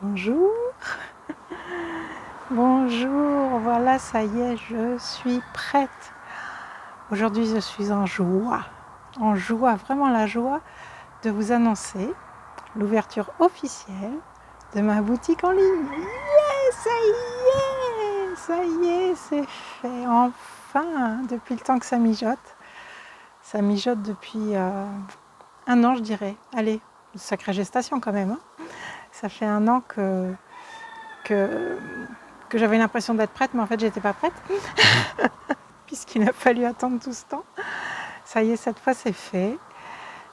Bonjour, bonjour, voilà, ça y est, je suis prête. Aujourd'hui, je suis en joie, vraiment la joie de vous annoncer l'ouverture officielle de ma boutique en ligne. Yeah, ça y est, c'est fait, enfin, depuis le temps que ça mijote. Ça mijote depuis 1 an, je dirais. Allez, sacrée gestation quand même. Ça fait 1 an que j'avais l'impression d'être prête, mais en fait, j'étais pas prête, puisqu'il a fallu attendre tout ce temps. Ça y est, cette fois, c'est fait.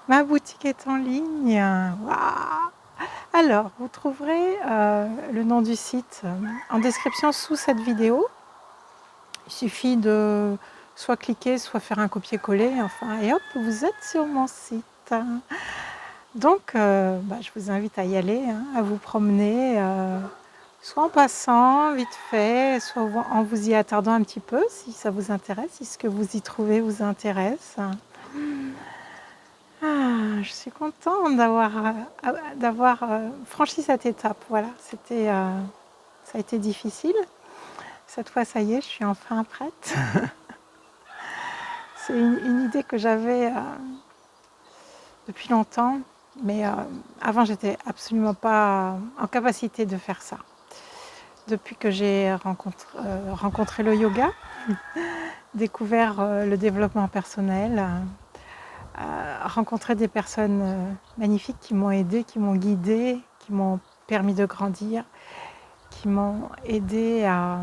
Ma boutique est en ligne. Waouh! Alors, vous trouverez le nom du site en description sous cette vidéo. Il suffit de soit cliquer, soit faire un copier-coller, enfin, et hop, vous êtes sur mon site. Donc, je vous invite à y aller, à vous promener, soit en passant vite fait, soit en vous y attardant un petit peu, si ça vous intéresse, si ce que vous y trouvez vous intéresse. Je suis contente d'avoir franchi cette étape. Voilà, ça a été difficile. Cette fois, ça y est, je suis enfin prête. C'est une idée que j'avais depuis longtemps, mais avant, j'étais absolument pas en capacité de faire ça. Depuis que j'ai rencontré le yoga, découvert le développement personnel, rencontré des personnes magnifiques qui m'ont aidée, qui m'ont guidée, qui m'ont permis de grandir, qui m'ont aidée à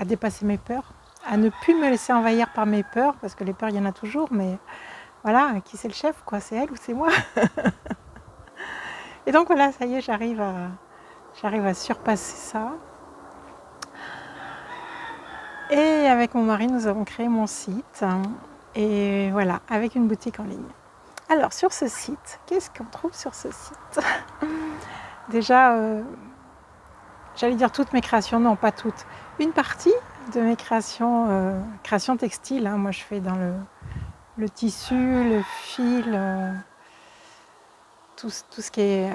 dépasser mes peurs, à ne plus me laisser envahir par mes peurs, parce que les peurs, il y en a toujours, mais voilà, qui c'est le chef, quoi, c'est elle ou c'est moi? Et donc voilà, ça y est, j'arrive à surpasser ça. Et avec mon mari, nous avons créé mon site, et voilà, avec une boutique en ligne. Alors, sur ce site, qu'est-ce qu'on trouve sur ce site? Déjà, j'allais dire toutes mes créations, non, pas toutes. Une partie de mes créations textiles, moi je fais dans le tissu, le fil, tout ce qui est...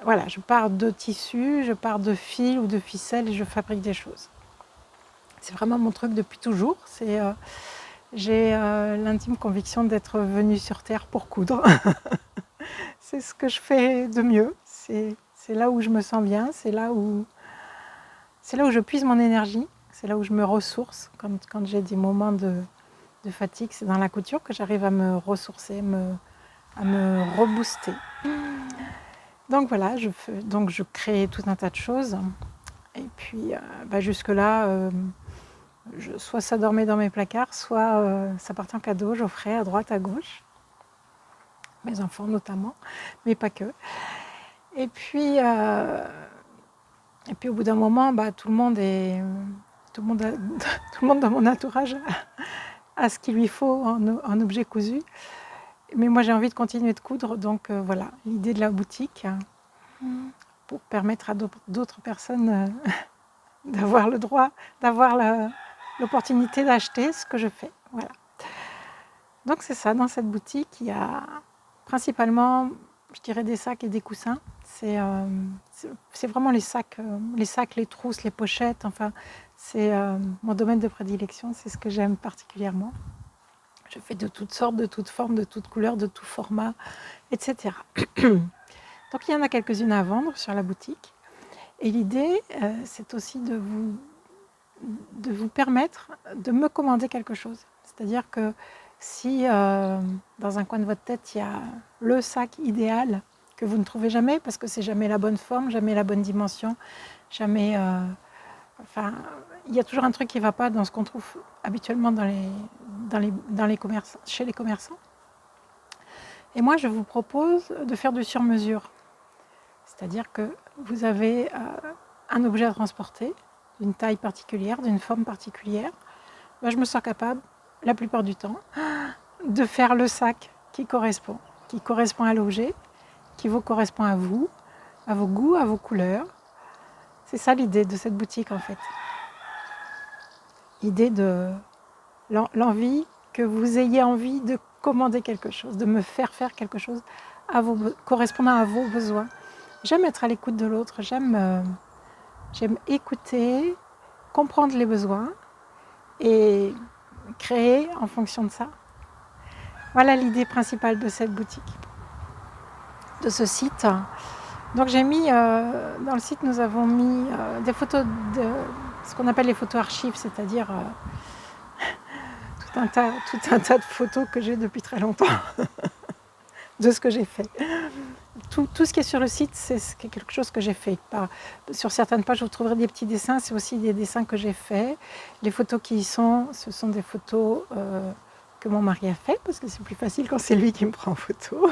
voilà, je pars de tissu, je pars de fil ou de ficelle et je fabrique des choses. C'est vraiment mon truc depuis toujours. J'ai l'intime conviction d'être venue sur Terre pour coudre. C'est ce que je fais de mieux. C'est là où je me sens bien, c'est là où je puise mon énergie, c'est là où je me ressource. Quand j'ai des moments de fatigue, c'est dans la couture que j'arrive à me ressourcer, à me rebooster. Donc voilà, je crée tout un tas de choses. Et puis jusque-là, soit ça dormait dans mes placards, soit ça partait en cadeau, j'offrais à droite, à gauche. Mes enfants notamment, mais pas que. Et puis au bout d'un moment, tout le monde dans mon entourage a ce qu'il lui faut en objet cousu. Mais moi, j'ai envie de continuer de coudre, donc voilà, l'idée de la boutique pour permettre à d'autres personnes d'avoir le droit, d'avoir l'opportunité d'acheter ce que je fais. Voilà. Donc c'est ça, dans cette boutique, il y a principalement, je dirais, des sacs et des coussins. C'est vraiment les sacs, les trousses, les pochettes, enfin, c'est mon domaine de prédilection, c'est ce que j'aime particulièrement. Je fais de toutes sortes, de toutes formes, de toutes couleurs, de tout format, etc. Donc il y en a quelques-unes à vendre sur la boutique. Et l'idée, c'est aussi de vous permettre de me commander quelque chose. C'est-à-dire que si dans un coin de votre tête, il y a le sac idéal que vous ne trouvez jamais, parce que c'est jamais la bonne forme, jamais la bonne dimension, jamais... il y a toujours un truc qui ne va pas dans ce qu'on trouve habituellement chez les commerçants. Et moi, je vous propose de faire du sur-mesure. C'est-à-dire que vous avez un objet à transporter, d'une taille particulière, d'une forme particulière. Je me sens capable, la plupart du temps, de faire le sac qui correspond à l'objet, qui vous correspond à vous, à vos goûts, à vos couleurs. C'est ça l'idée de cette boutique en fait. L'idée de l'envie que vous ayez envie de commander quelque chose, de me faire quelque chose correspondant à vos besoins, j'aime être à l'écoute de l'autre, j'aime écouter, comprendre les besoins et créer en fonction de ça. Voilà l'idée principale de cette boutique, de ce site. Donc j'ai mis, dans le site, nous avons mis des photos de ce qu'on appelle les photos archives, c'est-à-dire tout un tas de photos que j'ai depuis très longtemps de ce que j'ai fait. Tout ce qui est sur le site, c'est quelque chose que j'ai fait. Sur certaines pages, vous trouverez des petits dessins, c'est aussi des dessins que j'ai faits. Les photos qui y sont, ce sont des photos que mon mari a fait, parce que c'est plus facile quand c'est lui qui me prend en photo.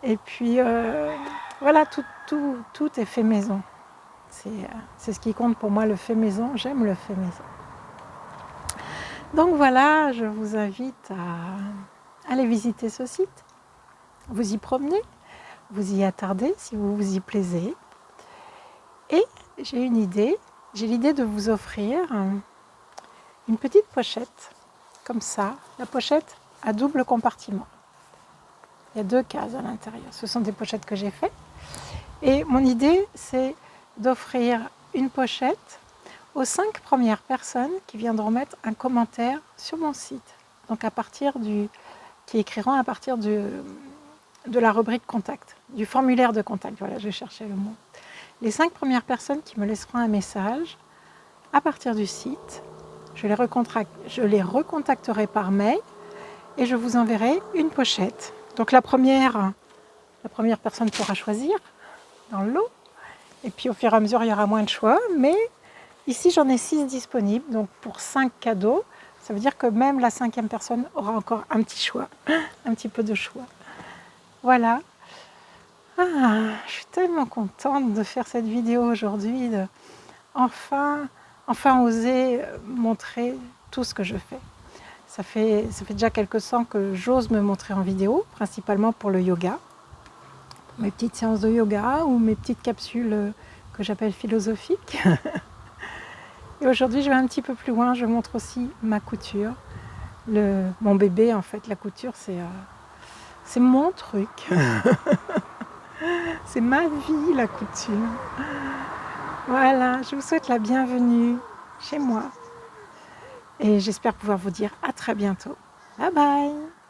Et puis, voilà, tout est fait maison. C'est ce qui compte pour moi, le fait maison. J'aime le fait maison. Donc voilà, je vous invite à aller visiter ce site. Vous y promenez, vous y attardez si vous vous y plaisez. Et j'ai l'idée de vous offrir une petite pochette, comme ça, la pochette à double compartiment. Il y a 2 cases à l'intérieur. Ce sont des pochettes que j'ai faites. Et mon idée, c'est d'offrir une pochette aux 5 premières personnes qui viendront mettre un commentaire sur mon site. Donc qui écriront à partir de la rubrique contact, du formulaire de contact. Voilà, je cherchais le mot. Les 5 premières personnes qui me laisseront un message à partir du site, je les recontacterai par mail et je vous enverrai une pochette. Donc la première personne pourra choisir dans le lot. Et puis au fur et à mesure, il y aura moins de choix. Mais ici, j'en ai 6 disponibles. Donc pour 5 cadeaux, ça veut dire que même la 5e personne aura encore un petit choix, un petit peu de choix. Voilà. Je suis tellement contente de faire cette vidéo aujourd'hui, de enfin oser montrer tout ce que je fais. Ça fait déjà quelques temps que j'ose me montrer en vidéo, principalement pour le yoga, mes petites séances de yoga ou mes petites capsules que j'appelle philosophiques. Et aujourd'hui, je vais un petit peu plus loin, je montre aussi ma couture. Mon bébé, en fait, la couture, c'est mon truc. C'est ma vie, la couture. Voilà, je vous souhaite la bienvenue chez moi. Et j'espère pouvoir vous dire à très bientôt. Bye bye!